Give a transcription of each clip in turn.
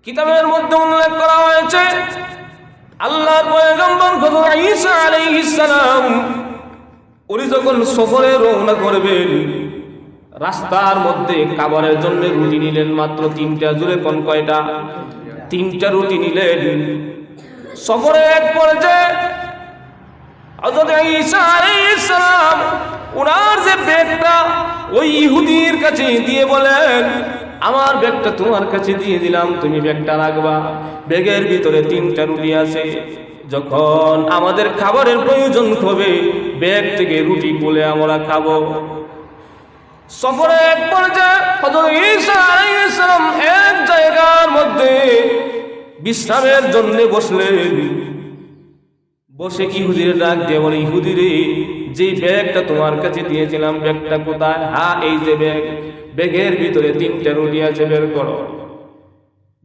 কিতাবের মধ্যে উল্লেখ করা হয়েছে আল্লাহর পয়গম্বর হযরত ঈসা আলাইহিস সালাম উনি যখন সফরে রওনা করবেন, রাস্তার মধ্যে খাবারের জন্য রুটি নিলেন মাত্র 3টা। জুড়ে কোন কয়টা? 3টা রুটি নিলেন। সফরে এক পর্যায়ে হযরত ঈসা আলাইহিস সালাম ওনার যে ব্যাগটা ওই ইহুদির কাছে দিয়ে বলেন, আমার ব্যাগটা তোমার কাছে দিয়ে দিলাম, তুমি ব্যাগটা রাখবা। ব্যাগের ভিতরে 3টা রুটি আছে। যখন আমাদের খাবারের প্রয়োজন হবে ব্যাগ থেকে রুটি খুলে আমরা খাবো। সফরে এক পর্যায়ে হযরত ঈসা আলাইহিস সালাম এক জায়গার মধ্যে বিশ্রামের জন্য বসলেন। বসে ইহুদির ডাক দিয়ে বলে, ইহুদিরে, যে ব্যাগটা তোমার কাছে দিয়েছিলাম ব্যাগটা কোথায়? হ্যাঁ, এই যে ব্যাগ, ব্যাগের ভিতরে 3টা রুটি আছে, বের করো।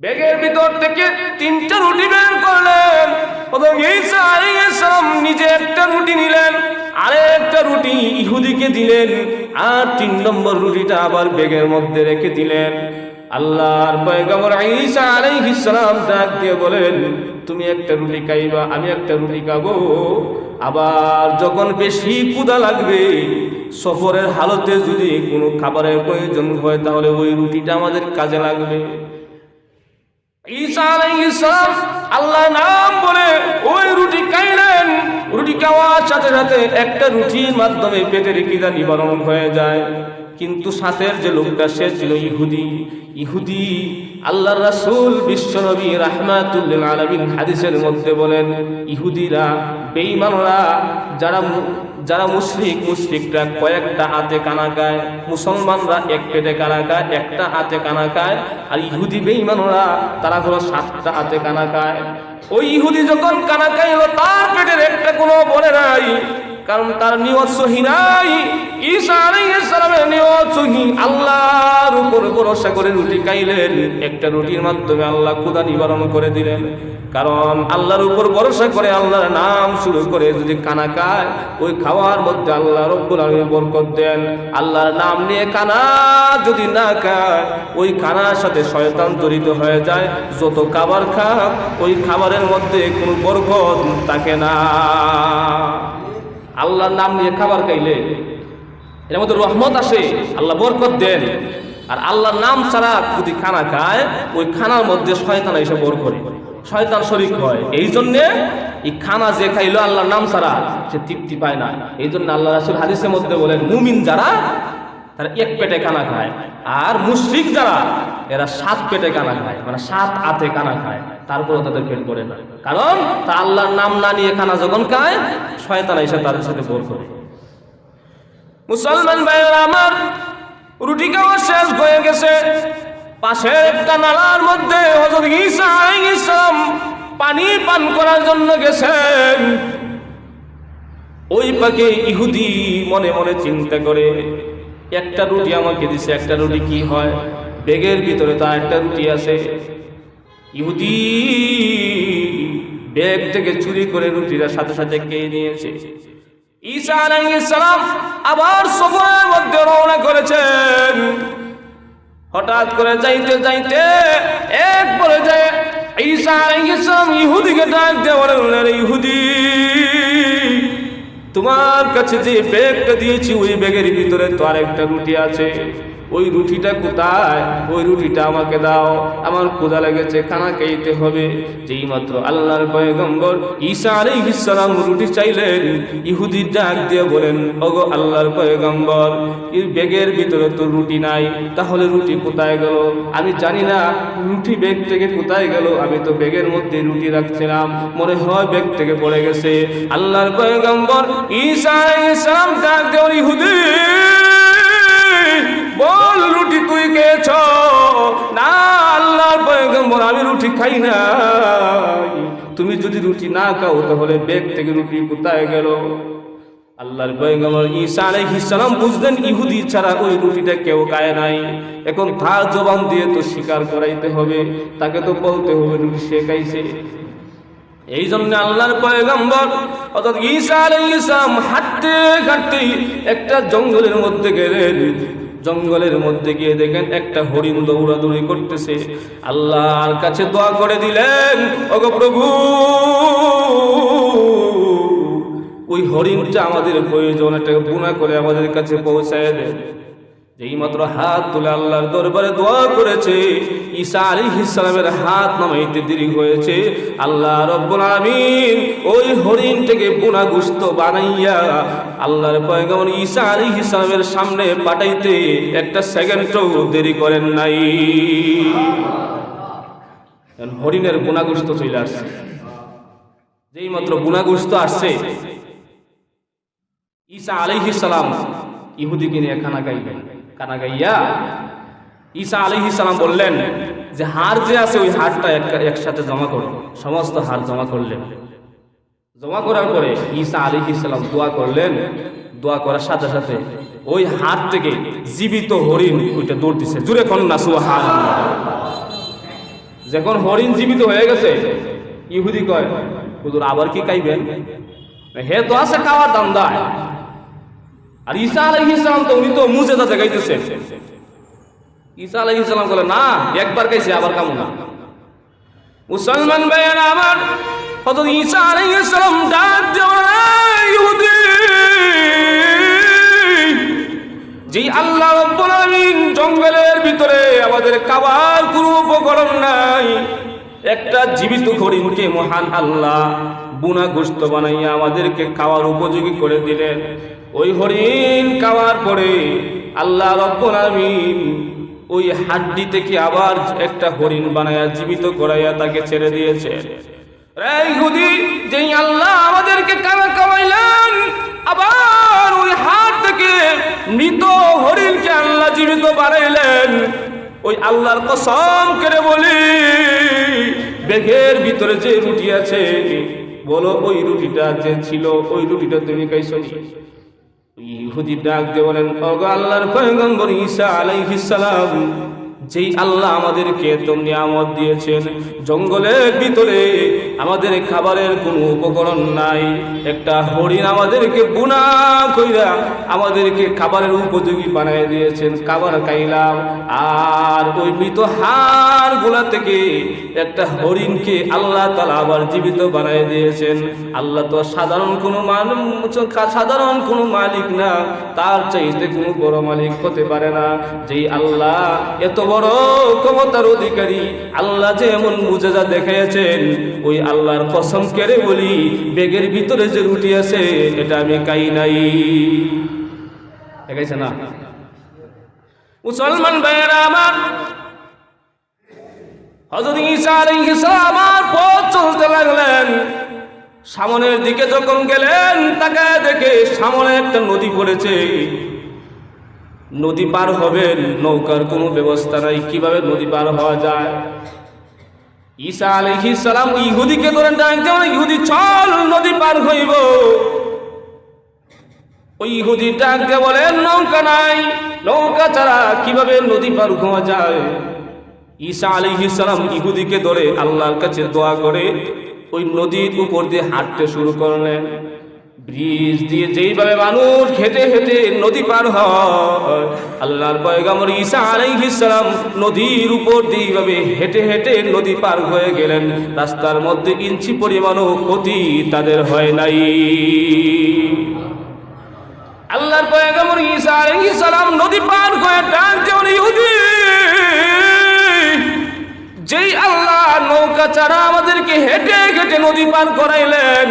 ব্যাগের ভিতর থেকে 3টা রুটি বের করলেন। হযরত ঈসা আলাইহিস সালাম নিজে একটা রুটি নিলেন, আরেকটা রুটি ইহুদিকে দিলেন, আর 3 নম্বর রুটিটা আবার ব্যাগের মধ্যে রেখে দিলেন। আল্লাহর পয়গম্বর ঈসা আলাইহিস সালাম ডাক দিয়ে বলেন, তুমি একটা রুটি খাইবা, আমি একটা রুটি খাবো। আবার যখন বেশি ক্ষুধা লাগবে, সফরের হালতে যদি কোনো খাবারের প্রয়োজন হয়, তাহলে ওই রুটিটা আমাদের কাজে লাগবে। ঈসা আলাইহিস সালাম আল্লাহর নাম বলে ওই রুটি খাইলেন। রুটি খাওয়ার সাথে সাথে একটা রুটির মাধ্যমে পেটের খিদা নিবারণ হয়ে যায়। কিন্তু সাথের যে লোকটা সে ছিল ইহুদি। আল্লাহর রাসূল বিশ্বনবী রাহমাতুল লিল আলামিন হাদিসের মধ্যে বলেন, ইহুদিরা, বেঈমানরা, যারা মুশরিকরা কয়েকটা হাতে কানা খায়, মুসলমানরা এক পেটে কানা খায়, একটা হাতে কানা খায়। আর ইহুদি বেঈমানরা তারা হলো 7টা হাতে কানা খায়। ওই ইহুদি যখন কানা খাইলো, তার পেটের একটা কোনো বলে নাই, কারণ তার নিয়ত সহি নাই। ঈসা আলাইহিস সালামের নিয়ত সহি। আল্লাহর উপর ভরসা করে রুটি খাইলেন। একটা রুটির মাধ্যমে আল্লাহ ক্ষুধা নিবারণ করে দিলেন। কারণ আল্লাহর উপর ভরসা করে আল্লাহর নাম শুরু করে যদি কানা খায়, ওই খাওয়ার মধ্যে আল্লাহ রব্বুল আলামিন বরকত দেন। আল্লাহর নাম নিয়ে কানা যদি না খায়, ওই কানার সাথে শয়তান জড়িত হয়ে যায়। যত খাবার খাক, ওই খাবারের মধ্যে কোনো বরকত থাকে না। আল্লাহর নাম নিয়ে খাবার খাইলে এর মধ্যে রহমত আসে, আল্লাহ বরকত দেন। আর আল্লাহর নাম ছাড়া যদি খানা খায়, ওই খানার মধ্যে শয়তান এসে বর করে, শয়তান শরীক হয়। এই জন্যে এই খানা যে খাইলো আল্লাহর নাম ছাড়া, সে তৃপ্তি পায় না। এই জন্য আল্লাহ রাসূল হাদিসের মধ্যে বলেন, মুমিন যারা তারা এক পেটে কানা খায়, আর মুশরিক যারা এরা 7 পেটে কানা খায়, মানে 7 হাতে কানা খায়, তারপরে তাদের পেট ভরে না। কারণ তা আল্লাহর নাম না নিয়ে খানা যখন খায়, শয়তান এসে তাদের সাথে বর করে। মুসলমান ভাইরা আমার, রুটি খাওয়া শেষ হয়ে গেছে। পাশের একটা নালার মধ্যে হযরত ঈসা আলাইহিস সালাম পানি পান করার জন্য গেছেন। ওই পাকে ইহুদি মনে মনে চিন্তা করে, একটা রুটি আমাকে দিছে, একটা রুটি কি হয়? ব্যাগের ভিতরে তো একটা রুটি আছে। ইহুদি ব্যাগ থেকে চুরি করে রুটিটা সাথে সাথে খেয়ে নিয়েছে। ঈসা আলাইহিস সালাম আবার সফরের মধ্যে রওনা করেছেন। হঠাৎ করে যাইতে যাইতে এক পর্যায়ে ঈসা আলাইহিস সালাম ইহুদিকে ডাক দিয়ে বলেন, ইহুদি, তোমার কাছে যে ব্যাগটা দিয়েছি, ওই ব্যাগের ভিতরে তো আরেকটা রুটি আছে। ওই রুটিটা কোথায়? ওই রুটিটা আমাকে দাও, আমার ক্ষুধা লেগেছে, খানা খাইতে হবে। যেই মাত্র আল্লাহর পয়গম্বর ঈসা আলাইহিস সালাম রুটি চাইলেন, ইহুদি ডাক দিয়ে বলেন, ওগো আল্লাহর পয়গম্বর, এই ব্যাগের ভিতরে তো রুটি নাই, তাহলে রুটি কোথায় গেল? আমি জানি না রুটি ব্যাগ থেকে কোথায় গেল, আমি তো ব্যাগের মধ্যে রুটি রাখছিলাম, মনে হয় ব্যাগ থেকে পড়ে গেছে। আল্লাহর পয়গম্বর ঈসা আলাইহিস সালাম ডাক দিয়ে, ইহুদি, বল রুটি তুই খেয়েছ? না আল্লাহর পয়গম্বর, আমি রুটি খাই না। তুমি যদি রুটি না খাও, তাহলে ব্যাগ থেকে রুটি কোথায় গেল? আল্লাহর পয়গম্বর ঈসা আলাইহিস সালাম বুঝলেন ইহুদি ছাড়া ওই রুটিটা কেউ খায় নাই। এখন তার জবান দিয়ে তো স্বীকার করাইতে হবে, তাকে তো বলতে হবে রুটি সে খাইছে। এই জন্য আল্লাহর পয়গম্বর অর্থাৎ ঈসা আলাইহিস সালাম হাঁটতে হাঁটতে একটা জঙ্গলের মধ্যে গেলেন। জঙ্গলের মধ্যে গিয়ে দেখেন একটা হরিণ দৌড়াদৌড়ি করতেছে। আল্লাহর কাছে দোয়া করে দিলেন, ওগো প্রভু, ওই হরিণটা আমাদের প্রয়োজন, একটা গুনাহ করে আমাদের কাছে পৌঁছায় দেন। যেই মাত্র হাত তুলে আল্লাহর দরবারে দোয়া করেছে, ঈসা আলাইহিস সালামের হাত নামাইতে দেরি হয়েছে। আল্লাহ রব্বুল আলামিন ওই হরিণটাকে বুনা গোশত বানাইয়া আল্লাহর পয়গম্বর ঈসা আলাইহিস সালামের সামনে পাঠাইতে একটা সেকেন্ডও দেরি করেন নাই। হরিণের বুনা গোশত চলে আসছে। যেই মাত্র বুনা গোশত আসছে, ঈসা আলাইহিস সালাম ইহুদিকে নিয়ে খানা গাইয়া ঈসা আলাইহিস সালাম বললেন যে হাড় যে আছে ওই হাড়টা একসাথে জমা করো। সমস্ত হাড় জমা করলেন। জমা করার পরে ঈসা আলাইহিস সালাম দোয়া করলেন। দোয়া করার সাথে সাথে ওই হাড় থেকে জীবিত হরিণ ওইটা দৌড় দিছে। জুড়ে কোন না সুবহানাল্লাহ। যখন হরিণ জীবিত হয়ে গেছে, ইহুদি কয়, হুজুর আবার কি খাইবেন? হে তো আছে খাওয়ার দান্দায়। আর ঈসা আলাইহিস সালাম তো উনি তো মুজিজা দেখাইতেছেন। ঈসা আলাইহিস সালাম বলে, না, একবার খাইছে আবার খাবো না। মুসলমান ভাইয়েরা আমার, হযরত ঈসা আলাইহিস সালাম ডাক দেওয়া, ইহুদি, যেই আল্লাহ রাব্বুল আলামিন জঙ্গলের ভিতরে আমাদের খাবার কোনো উপকরণ নাই, একটা জীবিত হরিণকে মহান আল্লাহ বুনা গোশত বানাইয়া আমাদেরকে খাওয়ার উপযোগী করে দিলেন। ওই হরিণ খাওয়ার পরে আল্লাহ রাব্বুল আলামিন ওই হাড্ডি থেকে আবার একটা হরিণ বানায়া জীবিত করাইয়া তাকে ছেড়ে দিয়েছে। রে ইহুদি, যেই আল্লাহ আমাদেরকে খানা খাওয়াইলেন, আবার ওই হাড় থেকে মৃত হরিণকে আল্লাহ জীবিত বানাইলেন। ওই আল্লাহর কসম করে বলি, ব্যাগের ভিতরে যে রুটি আছে, বলো ওই রুটিটা যে ছিল ওই রুটিটা তুমি খাইছো? ইহুদি ডাক দিয়ে বলেন, ওগো আল্লাহর পয়গম্বর ঈসা আলাইহিস সালাম, যেই আল্লাহ আমাদেরকে এত নিয়ামত দিয়েছেন, জঙ্গলের ভিতরে আমাদের খাবারের কোনো উপকরণ নাই, একটা হরিণ আমাদেরকে বুনা কইরা আমাদেরকে খাবারের উপযোগী বানিয়ে দিয়েছেন, খাবার খাইলাম। আর ওই মৃত হাড় গুলা থেকে একটা হরিণকে আল্লাহ তাআলা আবার জীবিত বানিয়ে দিয়েছেন। আল্লাহ তো সাধারণ কোনো মালিক না, তার চাইতে কোনো বড় মালিক হতে পারে না। যেই আল্লাহ এত বড় ক্ষমতার অধিকারী, আল্লাহ যে এমন মুজিজা দেখিয়েছেন, ওই আল্লাহর কসম করে বলি, ব্যাগের ভিতরে যে রুটি আছে এটা আমি খাই নাই। দেখাইছে না? মুসলমান ভাইয়েরা আমার, হযরত ঈসা আলাইহিস সালাম পথ চলতে লাগলেন। সামনের দিকে যখন গেলেন, তাকায় দেখে সামনে একটা নদী পড়েছে। নদী পার হবেন, নৌকার কোনো ব্যবস্থা নাই, কিভাবে নদী পার হওয়া যায়? ঈসা আলাইহিস সালাম ইহুদিকে ধরে ডাকতে, ইহুদি চল নদী পার হইব। ওই ইহুদি ডাকতে বলেন, নৌকা নাই, নৌকা ছাড়া কিভাবে নদী পার হওয়া যায়? ঈসা আলাইহিস সালাম ইহুদিকে ধরে আল্লাহর কাছে দোয়া করে ওই নদীর উপর দিয়ে হাঁটতে শুরু করলেন। ব্রিজ দিয়ে যেইভাবে মানুষ হেঁটে হেঁটে নদী পার হয়, আল্লাহর পয়গম্বর ঈসা আলাইহিস সালাম নদীর উপর দিয়ে এইভাবে হেঁটে হেঁটে নদী পার হয়ে গেলেন। রাস্তার মধ্যে ইঞ্চি পরিমাণও ক্ষতি তাদের হয় নাই। আল্লাহর পয়গম্বর ঈসা আলাইহিস সালাম নদী পার হয়ে ডাক দেন, ইহুদি, যেই আল্লাহ নৌকা ছাড়া আমাদেরকে হেঁটে হেঁটে নদী পার করাইলেন,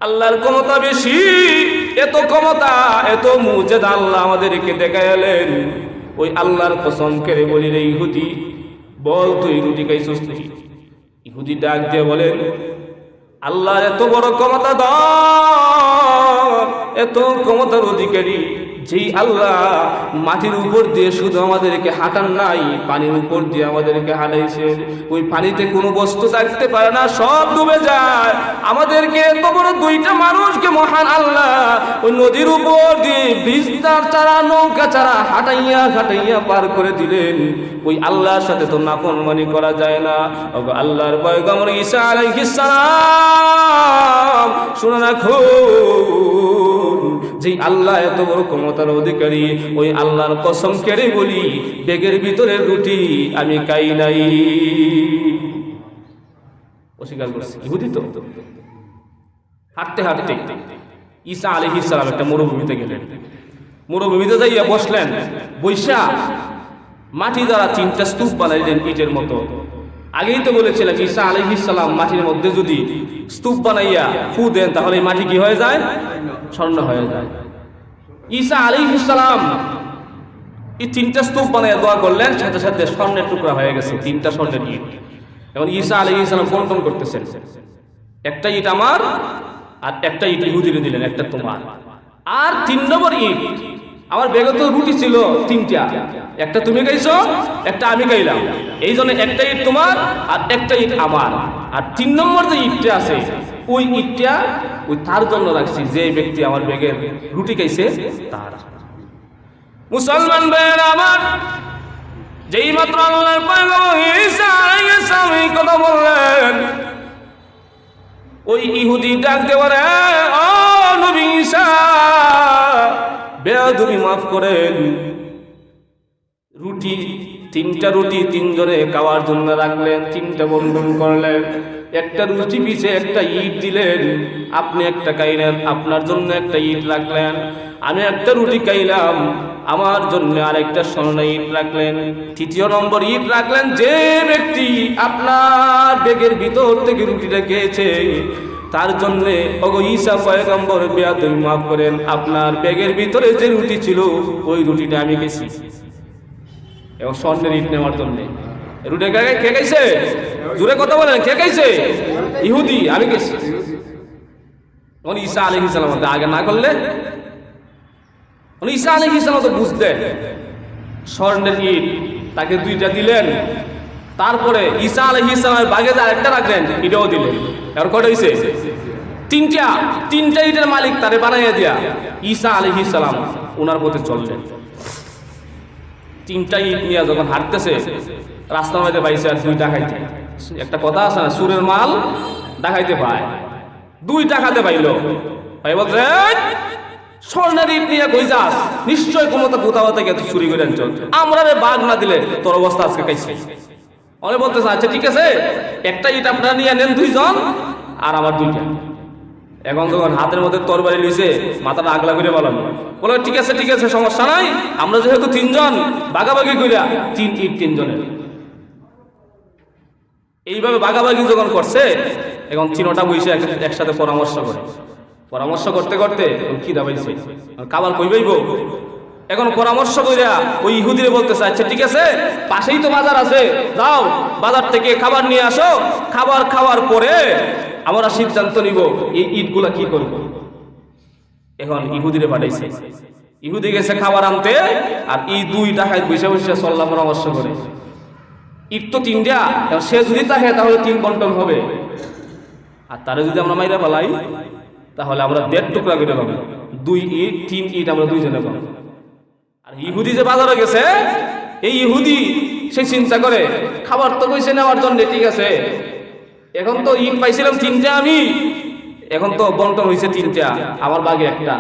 আল্লাহর ক্ষমতা বেশি, এত ক্ষমতা এত মুজিজা আল্লাহ আমাদেরকে দেখাইলেন। ওই আল্লাহর কসম করে বলি রে ইহুদি, বল তুই রুটি খাইছিস নাকি? ইহুদি ডাক দিয়ে বলেন, আল্লাহর এত বড় ক্ষমতা দাও, এত ক্ষমতার অধিকারী যেই আল্লাহ মাটির উপর দিয়ে শুধু আমাদেরকে হাঁটান নাই, পানির উপর দিয়ে আমাদেরকে হাঁটাইছে। ওই পানিতে কোনো বস্তু থাকতে পারে না, সব ডুবে যায়। আমাদেরকে এত বড় দুইটা মানুষকে মহান আল্লাহ ওই নদীর উপর দিয়ে বিস্তার ছাড়া নৌকা ছাড়া হাঁটাইয়া হাঁটাইয়া পার করে দিলেন। ওই আল্লাহর সাথে তো নাফরমানি করা যায় না। আল্লাহর পয়গম্বর ঈসা আলাইহিস সালাম শুনে রাখুন, যেই আল্লাহ এত বড় ক্ষমতার অধিকারী, ওই আল্লাহর কসম কেড়ে বলি ব্যাগের ভিতরের রুটি আমি খাই নাই। অস্বীকার করছে ইহুদি। তো হাঁটতে হাঁটতে ঈসা আলাইহিস সালাম একটা মরুভূমিতে গেলেন। মরুভূমিতে যাইয়া বসলেন, বৈশা মাটি দ্বারা 3টা স্তূপ বানাইলেন ইটের মতো। আগেই তো বলেছিলাম ঈসা আলাইহিস সালাম মাটির মধ্যে যদি স্তূপ বানাইয়া ফু দেন তাহলে এই মাটি কি হয়ে যায়? স্বর্ণ হয়ে যায়। ঈসা আলাইহিস সালাম এই 3টা স্তূপ বানাইয়া দোয়া করলেন, সাথে সাথে স্বর্ণের টুকরা হয়ে গেছে, 3টা স্বর্ণের ইট। এখন ঈসা আলাইহিস সালাম বন্টন করতেছেন, একটা ইট আমার আর একটা ইট ইহুদিরে দিলেন, একটা তোমার। আর 3 নম্বর ইট, আমার ব্যাগে তো রুটি ছিল 3টা, একটা তুমি খাইছো, একটা আমি খাইলাম, এই জন্য একটা ইট তোমার আর একটা ইট আমার। আর 3 নম্বর যে ইটটা আছে ওই ইটটা ওই তার জন্য রাখছি, যে ব্যক্তি আমার ব্যাগের রুটি খাইছে তার। মুসলমান ভাইয়েরা আমার, যেই মাত্র আল্লাহর পয়গম্বর ঈসা আলাইহিস সালাম এই কথা বললেন, ওই ইহুদি ডাক দেওয়ারে, ও নবী ঈসা, বেয়াদবি মাফ করেন, রুটি 3টা রুটি 3 জনে খাওয়ার জন্য রাখলেন, 3টা বন্টন করলেন, একটা রুটি পিছে একটা ইট দিলেন, আপনি একটা খাইলেন, আপনার জন্য একটা ইট রাখলেন, আমি একটা রুটি খাইলাম, আমার জন্য আরেকটা স্বর্ণ ইট রাখলেন। 3য় নম্বর ইট রাখলেন, যে ব্যক্তি আপনার ব্যাগের ভিতর থেকে রুটিটা খেয়েছে তার জন্য ওগো ঈসা পয়গম্বর বেয়াদবি মাফ করেন, আপনার ব্যাগের ভিতরে যে রুটি ছিল ওই রুটিটা আমি খেয়েছি। এবং স্বর্ণের ইট নেওয়ার জন্য রুটি কে খাইছে? জোরে কথা বলেন, কে খাইছে? ইহুদি, আমি খেয়েছি। ঈসা আলাইহিস সালাম আগে না করলে, ঈসা আলাইহিস সালাম তো বুঝতেন স্বর্ণের ইট, তাকে 2টা দিলেন। তারপরে ঈসা আলাইহিস সালামের বাগে যে আরেকটা রাখলেন, এটাও দিলেন। আর কটা হইছে? 3টা ইটের মালিক তারে বানাইয়া দিয়া ঈসা আলাইহিস সালাম ওনার পথে চললেন। 3টা ইট নিয়ে যখন হাঁটতেছে, রাস্তার মধ্যে পাইছে আর 2 ডাকাইতে। একটা কথা আছে না, সুরের মাল ডাকাইতে পায়। 2 ডাকাতে পাইলো, ভাই বলছে স্বর্ণের ইট নিয়ে কই যাস? নিশ্চয় কোথাও থেকে চুরি করে আনছ, আমরা বাঘ না দিলে তোর অবস্থা আজকে খাইছে। অনেক বলতেছে, আচ্ছা ঠিক আছে, একটা ইট আপনারা নিয়ে নেন 2 জন আর আমার 2টা। এখন যখন হাতের মধ্যে তরবারি লইছে, মাথাটা আগলা করে বলেন, বলে ঠিক আছে ঠিক আছে, সমস্যা নাই, আমরা যেহেতু 3 জন ভাগাভাগি কইরা 3 ইট 3 জনের। এইভাবে ভাগাভাগি যখন করছে, এখন 3টা বইসে একসাথে পরামর্শ করতে করতে খিদা পাইছে, খাবার কই পাইব। এখন পরামর্শ কইরা ওই ইহুদিরে বলতেছে, আচ্ছা ঠিক আছে, পাশেই তো বাজার আছে, যাও বাজার থেকে খাবার নিয়ে আসো, খাবার খাওয়ার পরে আমরা সিদ্ধান্ত নিব এই ইটগুলা কি করব। এখন ইহুদিরে পাঠাইছে, ইহুদি গেছে খাবার আনতে, আর এই 2 ডাকাত বসে বসে চল্লা পরামর্শ করে। ইট তো 3টা, সে যদি থাকে তাহলে 3 বন্টন হবে, আর তারে যদি আমরা মাইরা ফেলাই তাহলে আমরা 1.5 টুকরা করে পাবো। 2 ইট 3 ইট আমরা 2 জনে পাবো। আর ইহুদি যে বাজারে গেছে, এই ইহুদি সে চিন্তা করে খাবার তো কইছে নেওয়ার জন্য, ঠিক আছে, এখন তো ইট পাইছিলাম 3টা আমি, এখন তো বন্টন হয়েছে 3টা, আমার বাগে একটা,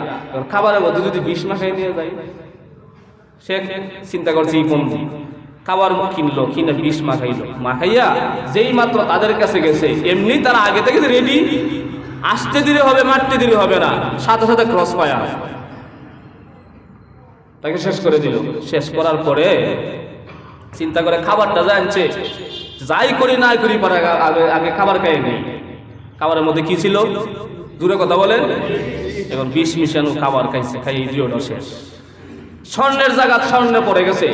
খাবারের মধ্যে যদি 20 মাখাই নিয়ে যায়। সে চিন্তা করছে খাবার কিনলো, কিনে 20 মাখাইলো, মাখাইয়া যেই মাত্র তাদের কাছে গেছে, এমনি তারা আগে থেকে রেডি, আসতে দিলে হবে, মারতে দিলে হবে না, সাথে সাথে ক্রস ফায়ার, তাকে শেষ করে দিল। শেষ করার পরে চিন্তা করে খাবারটা জানছে, যাই করি নাই করি পরে আগে খাবার খাই নেই। খাবারের মধ্যে কি ছিল? দূরে কথা বলেন। এখন 20 মিশানো খাবার খাইছে, খাই ভিডিওটা শেষ। স্বর্ণের জায়গা স্বর্ণে পড়ে গেছে,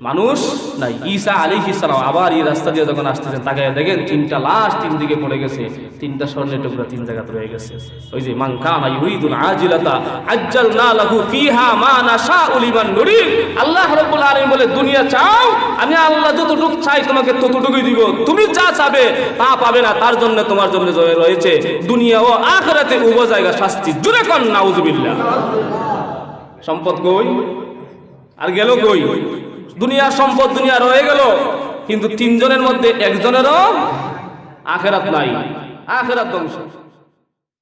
মানুষ নাই। ঈসা আলাইহিস সালাম আবার এই রাস্তা দিয়ে যখন আসতেছেন, তাকে দেখেন 3টা লাশ 3 দিকে পড়ে গেছে, 3টা স্বর্ণের টুকরা 3 জায়গাতে রয়ে গেছে। ওই যে মান কানা ইউরিদুল আজিলাতা আজ্জালনা লাহু ফিহা মা নাশাউ লিমান নুরিদ। আল্লাহ রাব্বুল আলামিন বলে, দুনিয়া চাও, আমি আল্লাহ যতটুকু চাই তোমাকে ততটুকুই দিব, তুমি যা চাবে তা পাবে না, তার জন্য তোমার জন্য রয়েছে দুনিয়া ও আখিরাতে উভয় জায়গা শাস্তি। জুরে কোন নাউজুবিল্লাহ। সম্পদ কই আর গেল কই? দুনিয়ার সম্পদ দুনিয়া রয়ে গেল, কিন্তু 3 জনের মধ্যে 1 জনেরও আখিরাত নাই, আখিরাত ধ্বংস।